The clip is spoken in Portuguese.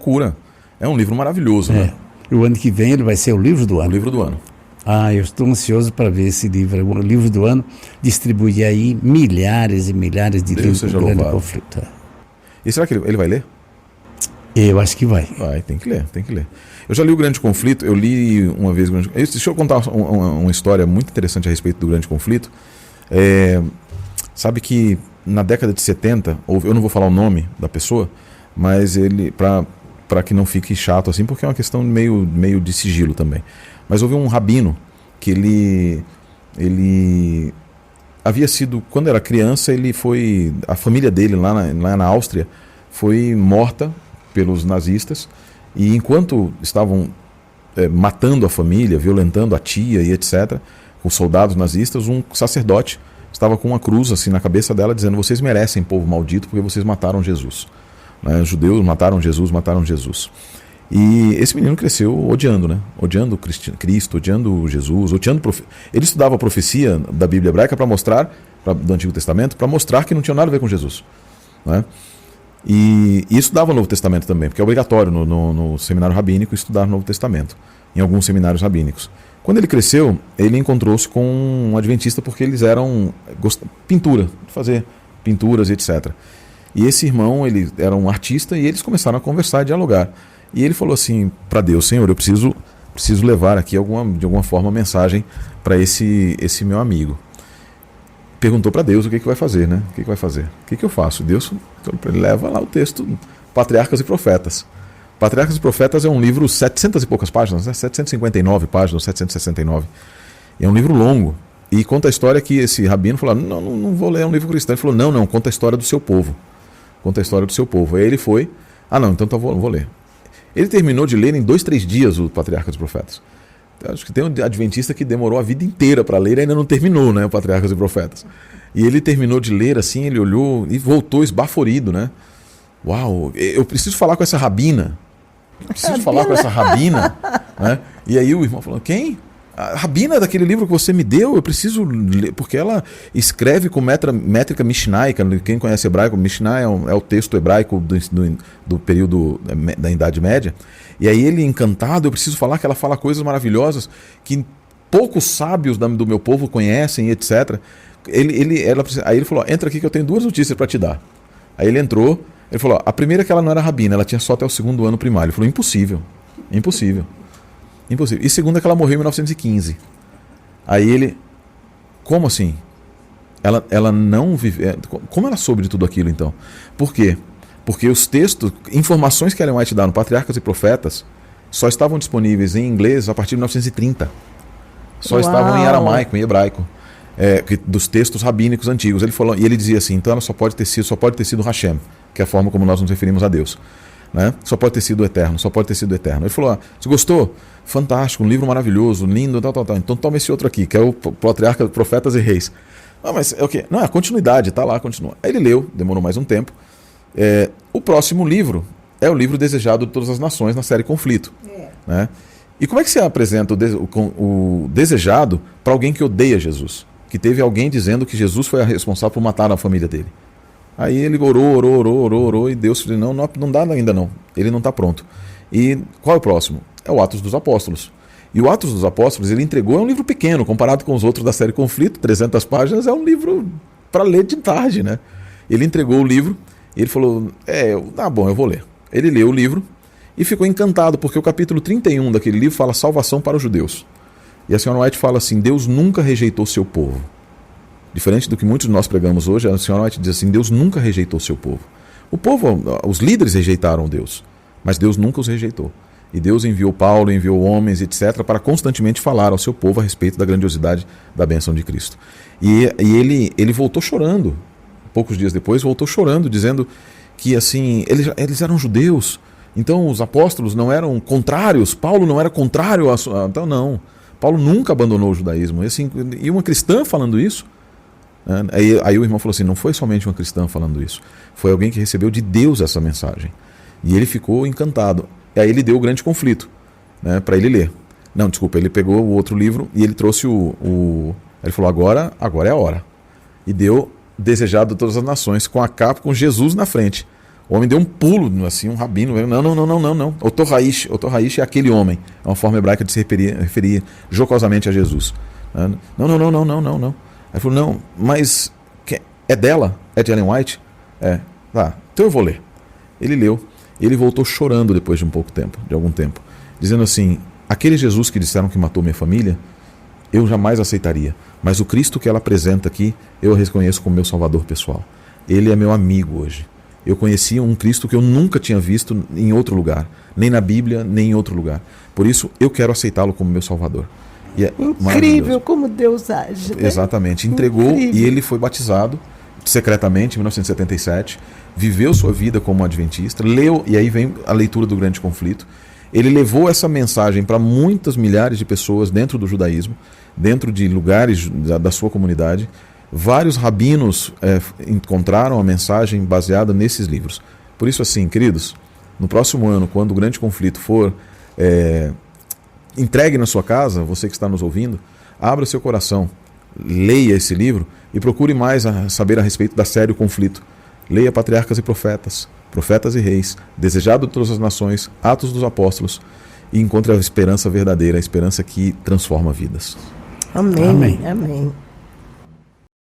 loucura. É um livro maravilhoso, né? E o ano que vem ele vai ser o livro do ano. O livro do ano. Eu estou ansioso para ver esse livro. O livro do ano distribui aí milhares e milhares de livros do Grande Conflito. E será que ele vai ler? Eu acho que vai. Vai, tem que ler. Eu já li o Grande Conflito, eu li uma vez... Deixa eu contar uma história muito interessante a respeito do Grande Conflito. Sabe que na década de 70, eu não vou falar o nome da pessoa, mas ele, para que não fique chato assim, porque é uma questão meio de sigilo também. Mas houve um rabino que ele havia sido, quando era criança, a família dele lá na Áustria foi morta pelos nazistas, e enquanto estavam matando a família, violentando a tia e etc., com soldados nazistas, um sacerdote estava com uma cruz assim na cabeça dela, dizendo: vocês merecem, povo maldito, porque vocês mataram Jesus. Os judeus mataram Jesus. E esse menino cresceu odiando, né? Odiando Cristo, odiando Jesus, ele estudava a profecia da Bíblia hebraica para mostrar, do Antigo Testamento, para mostrar que não tinha nada a ver com Jesus, né? E estudava o Novo Testamento também, porque é obrigatório no seminário rabínico estudar o Novo Testamento, em alguns seminários rabínicos. Quando ele cresceu, ele encontrou-se com um adventista, porque eles eram fazer pinturas, etc. E esse irmão, ele era um artista, e eles começaram a conversar, a dialogar. E ele falou assim para Deus: Senhor, eu preciso levar aqui de alguma forma a mensagem para esse meu amigo. Perguntou para Deus o que vai fazer, né? O que vai fazer? O que eu faço? Deus leva lá o texto, Patriarcas e Profetas. Patriarcas e Profetas é um livro 700 e poucas páginas, né? 759 páginas, 769. É um livro longo. E conta a história que esse rabino falou: não vou ler um livro cristão. Ele falou: não, conta a história do seu povo. Conta a história do seu povo. Aí ele foi: então vou ler. Ele terminou de ler em 2-3 dias o Patriarcas e Profetas. Acho que tem um adventista que demorou a vida inteira para ler e ainda não terminou, né, o Patriarcas e Profetas. E ele terminou de ler assim, ele olhou e voltou esbaforido, né? Uau, eu preciso falar com essa rabina. Né? E aí o irmão falou: quem? A rabina daquele livro que você me deu, eu preciso ler, porque ela escreve com métrica mishnaica. Quem conhece hebraico, Mishnah é o texto hebraico do período da Idade Média. E aí ele, encantado: eu preciso falar que ela fala coisas maravilhosas que poucos sábios do meu povo conhecem, etc. Aí ele falou: entra aqui que eu tenho 2 notícias para te dar. Aí ele entrou, ele falou: a primeira é que ela não era rabina, ela tinha só até o 2º ano primário. Ele falou: impossível. E segunda é que ela morreu em 1915. Aí ele: como assim? Ela não vive. Como ela soube de tudo aquilo então? Por quê? Porque os textos, informações que Ellen White dá no Patriarcas e Profetas, só estavam disponíveis em inglês a partir de 1930. Só estavam em aramaico, em hebraico, dos textos rabínicos antigos. Ele falou, e ele dizia assim: então ela só pode ter sido Hashem, que é a forma como nós nos referimos a Deus. Né? Só pode ter sido eterno. Ele falou: você gostou? Fantástico, um livro maravilhoso, lindo, tal. Então toma esse outro aqui, que é o Patriarca, Profetas e Reis. Mas é o quê? Não, é a continuidade, tá lá, continua. Aí ele leu, demorou mais um tempo. O próximo livro é o livro Desejado de Todas as Nações, na série Conflito. Né? E como é que você apresenta o Desejado para alguém que odeia Jesus? Que teve alguém dizendo que Jesus foi responsável por matar a família dele. Aí ele orou, e Deus disse: não dá ainda não, ele não está pronto. E qual é o próximo? É o Atos dos Apóstolos. E o Atos dos Apóstolos ele entregou, é um livro pequeno, comparado com os outros da série Conflito, 300 páginas, é um livro para ler de tarde, né? Ele entregou o livro, e ele falou: eu vou ler. Ele leu o livro e ficou encantado, porque o capítulo 31 daquele livro fala salvação para os judeus. E a senhora White fala assim: Deus nunca rejeitou seu povo. Diferente do que muitos de nós pregamos hoje, a senhora White diz assim: Deus nunca rejeitou seu povo. O povo, os líderes rejeitaram Deus, mas Deus nunca os rejeitou. E Deus enviou Paulo, enviou homens, etc., para constantemente falar ao seu povo a respeito da grandiosidade da bênção de Cristo. E ele voltou chorando, poucos dias depois, voltou chorando, dizendo que assim, eles eram judeus, então os apóstolos não eram contrários, Paulo não era contrário a... Então não, Paulo nunca abandonou o judaísmo. E uma cristã falando isso... Aí o irmão falou assim: não foi somente uma cristã falando isso, foi alguém que recebeu de Deus essa mensagem. E ele ficou encantado. E aí ele deu o Grande Conflito, né, para ele ler. Não, desculpa, ele pegou o outro livro e ele trouxe ele falou: agora é a hora. E deu Desejado de Todas as Nações, com a capa, com Jesus na frente. O homem deu um pulo, assim, um rabino. Não. Otor Haish é aquele homem. É uma forma hebraica de se referir jocosamente a Jesus. Não. Aí falou, não, mas é dela? É de Ellen White? É. Tá, então eu vou ler. Ele leu. Ele voltou chorando depois de algum tempo. Dizendo assim, aquele Jesus que disseram que matou minha família, eu jamais aceitaria. Mas o Cristo que ela apresenta aqui, eu reconheço como meu salvador pessoal. Ele é meu amigo hoje. Eu conhecia um Cristo que eu nunca tinha visto em outro lugar. Nem na Bíblia, nem em outro lugar. Por isso, eu quero aceitá-lo como meu salvador. E é incrível como Deus age. Né? Exatamente. Entregou. Incrível. E ele foi batizado secretamente em 1977. Viveu sua vida como adventista. Leu, e aí vem a leitura do Grande Conflito. Ele levou essa mensagem para muitas milhares de pessoas dentro do judaísmo, dentro de lugares da sua comunidade. Vários rabinos encontraram a mensagem baseada nesses livros. Por isso, assim, queridos, no próximo ano, quando o Grande Conflito for entregue na sua casa, você que está nos ouvindo, abra seu coração, leia esse livro e procure mais saber a respeito da série O Conflito. Leia Patriarcas e Profetas, Profetas e Reis, Desejado de Todas as Nações, Atos dos Apóstolos e encontre a esperança verdadeira, a esperança que transforma vidas. Amém.